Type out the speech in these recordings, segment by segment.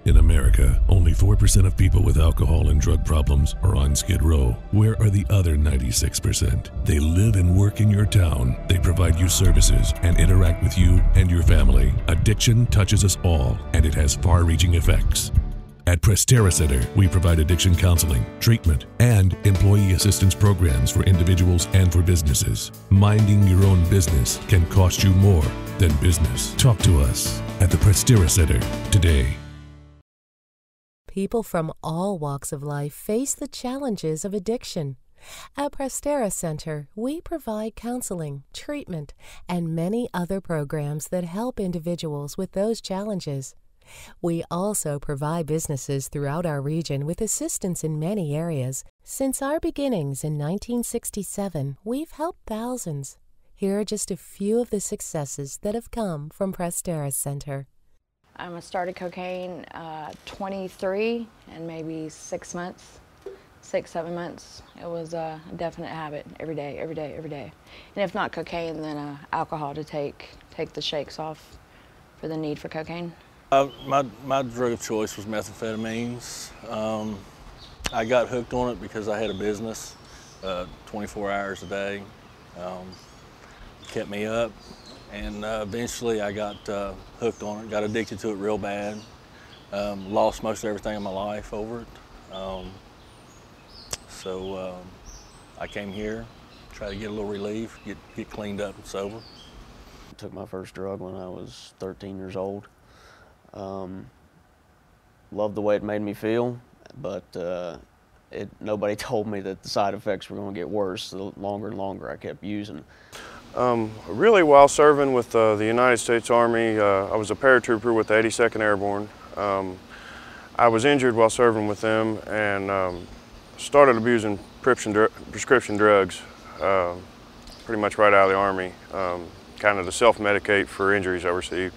In America, only 4% of people with alcohol and drug problems are on Skid Row. Where are the other 96%? They live and work in your town. They provide you services and interact with you and your family. Addiction touches us all, and it has far-reaching effects. At Prestera Center, we provide addiction counseling, treatment, and employee assistance programs for individuals and for businesses. Minding your own business can cost you more than business. Talk to us at the Prestera Center today. People from all walks of life face the challenges of addiction. At Prestera Center, we provide counseling, treatment, and many other programs that help individuals with those challenges. We also provide businesses throughout our region with assistance in many areas. Since our beginnings in 1967, we've helped thousands. Here are just a few of the successes that have come from Prestera Center. I started cocaine 23 and maybe 6 months, 7 months. It was a definite habit every day. And if not cocaine, then alcohol to take the shakes off for the need for cocaine. My drug of choice was methamphetamines. I got hooked on it because I had a business 24 hours a day. It kept me up. And eventually I got hooked on it, got addicted to it real bad. Lost most everything in my life over it. So I came here, tried to get a little relief, get cleaned up and sober. I took my first drug when I was 13 years old. Loved the way it made me feel, but nobody told me that the side effects were going to get worse the longer and longer I kept using. Really, while serving with the United States Army, I was a paratrooper with the 82nd Airborne. I was injured while serving with them and started abusing prescription drugs pretty much right out of the Army, kind of to self-medicate for injuries I received.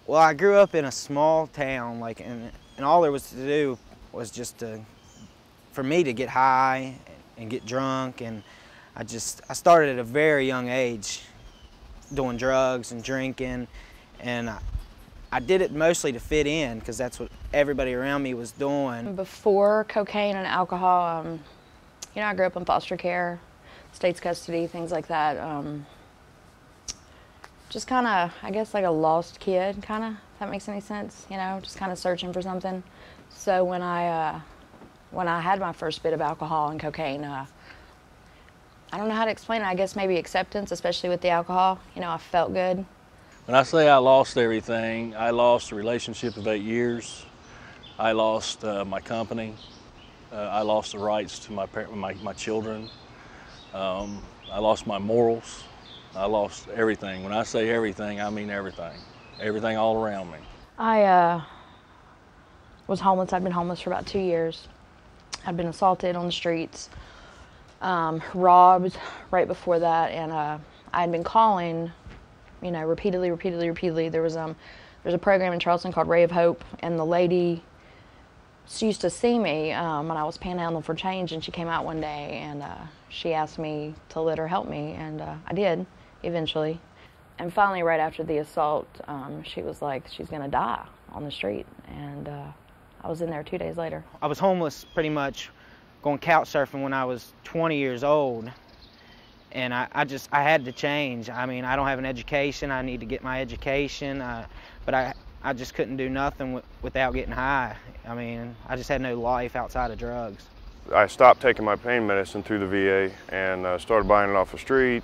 Well, I grew up in a small town, and all there was to do was just for me to get high and get drunk, and I started at a very young age doing drugs and drinking, and I did it mostly to fit in because that's what everybody around me was doing. Before cocaine and alcohol, you know, I grew up in foster care, state's custody, things like that. Just kind of, I guess, like a lost kid, kind of, if that makes any sense, you know, just kind of searching for something. So when I had my first bit of alcohol and cocaine, I don't know how to explain it. I guess maybe acceptance, especially with the alcohol. You know, I felt good. When I say I lost everything, I lost a relationship of 8 years. I lost my company. I lost the rights to my children. I lost my morals. I lost everything. When I say everything, I mean everything. Everything all around me. I was homeless. I'd been homeless for about 2 years. I'd been assaulted on the streets. Robbed right before that, and I had been calling, you know, repeatedly. There's a program in Charleston called Ray of Hope, and the lady, she used to see me when I was panhandling for change, and she came out one day and she asked me to let her help me, and I did eventually. And finally, right after the assault, she was like, she's gonna die on the street, and I was in there 2 days later. I was homeless pretty much, going couch surfing when I was 20 years old, and I had to change. I mean, I don't have an education. I need to get my education, but I just couldn't do nothing without getting high. I mean, I just had no life outside of drugs. I stopped taking my pain medicine through the VA and started buying it off the street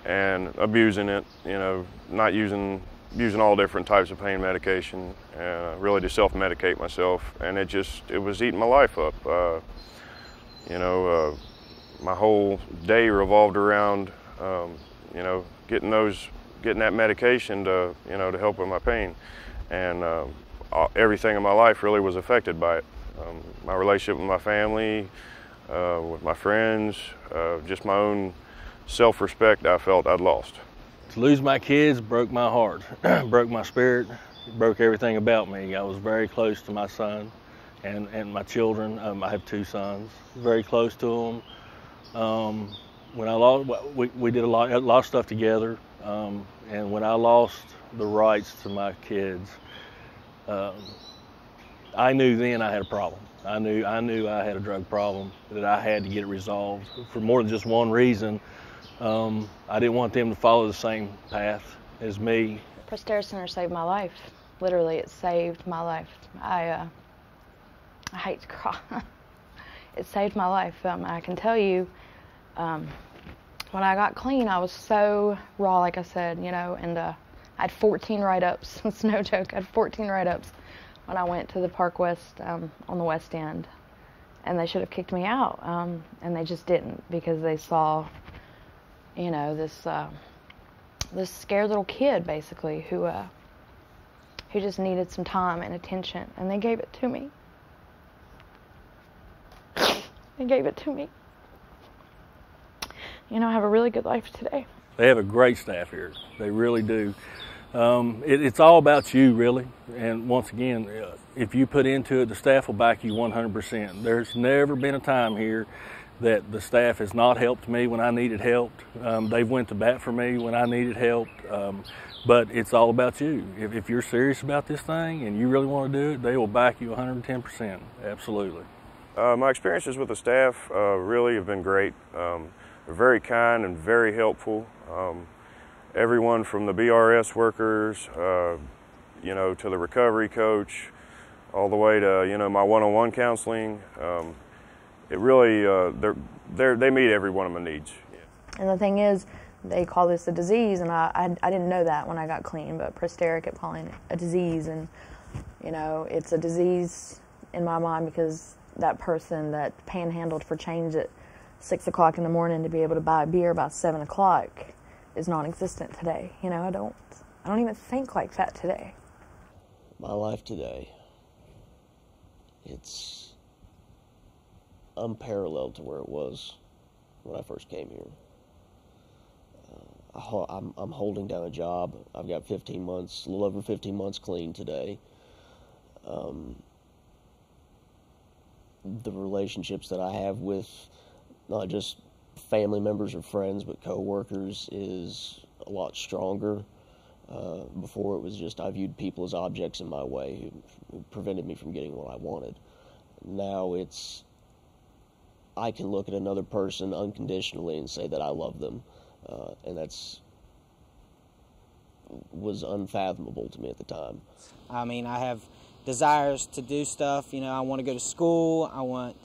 and abusing it, you know, not using all different types of pain medication, really to self-medicate myself, and it was eating my life up. You know, my whole day revolved around, you know, getting that medication to, you know, to help with my pain, and everything in my life really was affected by it. My relationship with my family, with my friends, just my own self-respect I felt I'd lost. To lose my kids broke my heart, broke my spirit, broke everything about me. I was very close to my son and my children. I have 2 sons, very close to them. When I lost, we did a lot of stuff together, and when I lost the rights to my kids, I knew then I had a problem. I knew I had a drug problem, that I had to get it resolved for more than just one reason. I didn't want them to follow the same path as me. Prestera Center saved my life. Literally, it saved my life. I hate to cry. It saved my life. I can tell you, when I got clean, I was so raw, like I said, you know, and I had 14 write-ups. It's no joke. I had 14 write-ups when I went to the Park West on the West End, and they should have kicked me out, and they just didn't, because they saw, you know, this scared little kid, basically, who just needed some time and attention, and they gave it to me. They gave it to me. You know, I have a really good life today. They have a great staff here. They really do. It's all about you, really. And once again, if you put into it, the staff will back you 100%. There's never been a time here that the staff has not helped me when I needed help. They've went to bat for me when I needed help. But it's all about you. If you're serious about this thing and you really want to do it, they will back you 110%. Absolutely. My experiences with the staff really have been great. They're very kind and very helpful. Everyone from the BRS workers, you know, to the recovery coach, all the way to, you know, my one-on-one counseling. It really, they meet every one of my needs. And the thing is, they call this a disease, and I didn't know that when I got clean, but Prestera kept calling it a disease, and, you know, it's a disease in my mind because that person that panhandled for change at 6 o'clock in the morning to be able to buy a beer by 7 o'clock is non-existent today. You know, I don't even think like that today. My life today, it's unparalleled to where it was when I first came here. I'm holding down a job. I've got 15 months, a little over 15 months clean today. The relationships that I have with not just family members or friends, but co-workers is a lot stronger. Before it was just I viewed people as objects in my way who prevented me from getting what I wanted. Now it's I can look at another person unconditionally and say that I love them, and was unfathomable to me at the time. I mean, I have desires to do stuff. You know, I want to go to school. I want,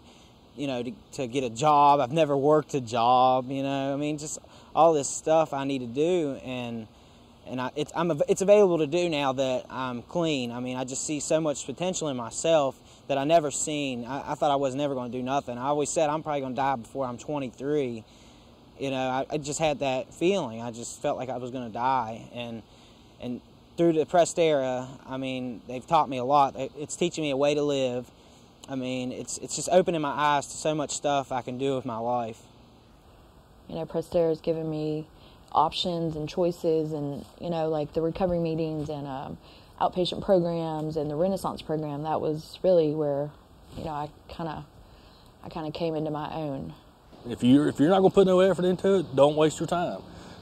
you know, to get a job. I've never worked a job. You know, I mean, just all this stuff I need to do, and it's available to do now that I'm clean. I mean, I just see so much potential in myself that I never seen. I thought I was never going to do nothing. I always said I'm probably going to die before I'm 23. You know, I just had that feeling. I just felt like I was going to die, and through the Prestera, I mean, they've taught me a lot. It's teaching me a way to live. I mean, it's just opening my eyes to so much stuff I can do with my life. You know, Prestera has given me options and choices, and, you know, like the recovery meetings and outpatient programs and the Renaissance program. That was really where, you know, I kind of came into my own. If you're not going to put no effort into it, don't waste your time.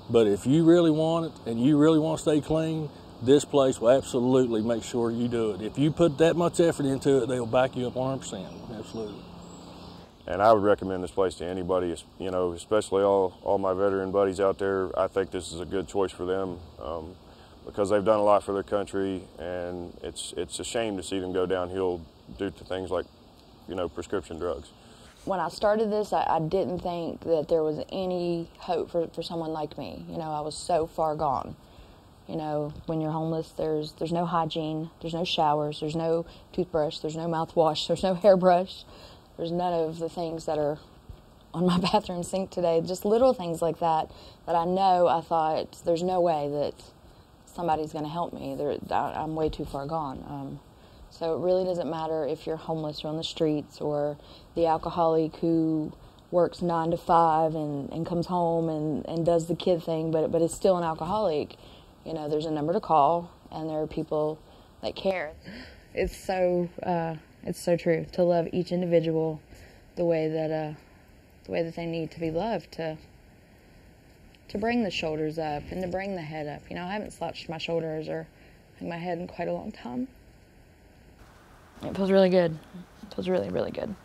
But if you really want it and you really want to stay clean, this place will absolutely make sure you do it. If you put that much effort into it, they'll back you up 100%. Absolutely. And I would recommend this place to anybody, you know, especially all my veteran buddies out there. I think this is a good choice for them because they've done a lot for their country, and it's a shame to see them go downhill due to things like, you know, prescription drugs. When I started this, I didn't think that there was any hope for someone like me. You know, I was so far gone. You know, when you're homeless, there's no hygiene, there's no showers, there's no toothbrush, there's no mouthwash, there's no hairbrush. There's none of the things that are on my bathroom sink today, just little things like that I thought there's no way that somebody's going to help me. I'm way too far gone. So it really doesn't matter if you're homeless or on the streets or the alcoholic who works 9 to 5 and comes home and does the kid thing, but is still an alcoholic. You know, there's a number to call, and there are people that care. It's so true to love each individual the way that they need to be loved, to bring the shoulders up and to bring the head up. You know, I haven't slouched my shoulders or hung my head in quite a long time. It feels really good. It feels really, really good.